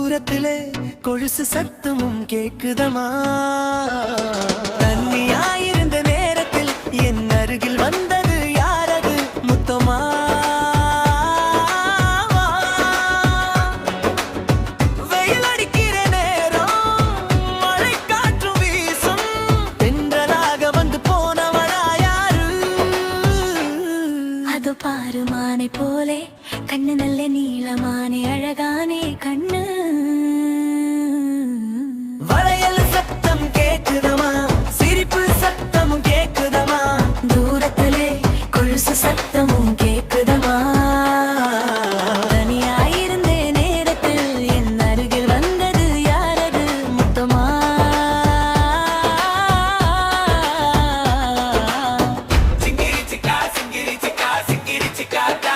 தூரத்திலே கொலுசு சத்தமும் கேக்குதமா தண்ணியாயிருந்த நேரத்தில் என் அருகில் வந்தது யாரது முத்தமா வெயில் அடிக்கிற நேரம் மழை காற்று வீசும் தென்றலாக வந்து போனவளா யாரு அது பாரு மானை போலே கண்ணு நல்ல நீளமானே அழகானே கண்ணு வளையல் சத்தம் கேக்குதமா சிரிப்பு சத்தமும் கேக்குதமா தூரத்திலே கொலுசு சத்தமும் கேக்குதமா தனியாயிருந்த நேரத்தில் என் அருகில் வந்தது யாரது முத்தமா சிங்கிரி சிக்கா சிங்கிரி சிக்கா சிங்கிரி சிக்காடா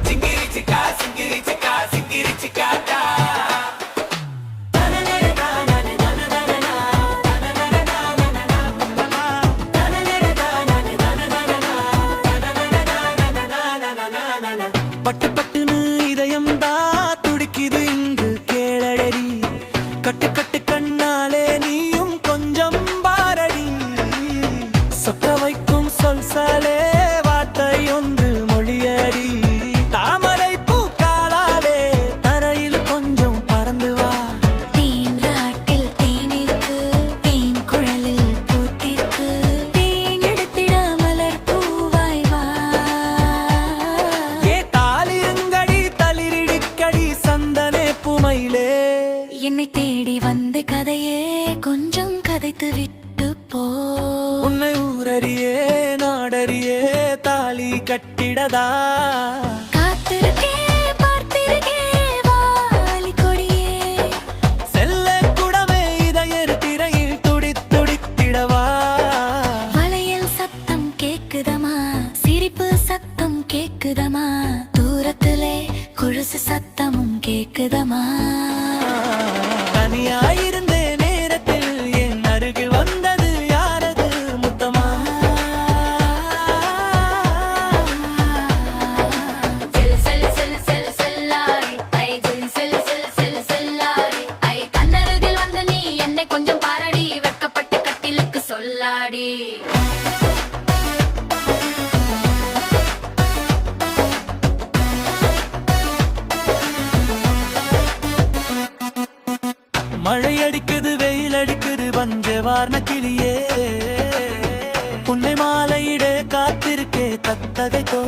சிங்கிரி சிக்கா சிங்கிரி சிக்கா சிங்கிரி சிக்காடா பட்டு பட்டுன்னு இதயம் தான் துடிக்குது இங்கு கேளடி கட்டு கட்டு கண்ணாலே நீயும் கொஞ்சம் பாரடி சொக்க வைக்கும் சொல்சாலே வார்த்தை ஒன்று மொழியடி தாமரை பூக்காலாலே தரையில் கொஞ்சம் பறந்து வா தேன்றாட்டில் தேனிற்கு தேன் குழலில் பூத்திற்கு தேன் எடுத்திட மலர் பூவாய் வா ஏ தாலிருங்கடி தளிரிடிக்கடி சந்தனே புமையிலே என்னை தேடி வந்து கதையே கொஞ்சம் கதைத்து விட்டு போ உன்னை ஊரறியே நாடறியே தாலி கட்டிடதா காத்திருக்கே பார்த்திருக்கே வாலி கொடியே செல்ல குடமே இதயர் திரையில் துடி துடித்திடவா வளையல் சத்தம் கேக்குதமா சிரிப்பு சத்தம் கேக்குதமா தூரத்திலே கொலுசு சத்தமும் கேக்குதமா தனியாயிருந்த நேரத்தில் என் அருகில் வந்தது யாரது முத்தமா செல் செல் செல் செல் செல்லாரி ஐ செல் செல் செல் செல் செல்லாரி ஐ கண்ணருகில் வந்து நீ என்னை கொஞ்சம் பாரடி வெட்கப்பட்டு கட்டிலுக்கு சொல்லாடி மழை அடிக்குது வெயில் அடிக்குது பஞ்சவார்ண கிளியே உன்னை மாலையிட காத்திருக்கே தத்தகைத்தோ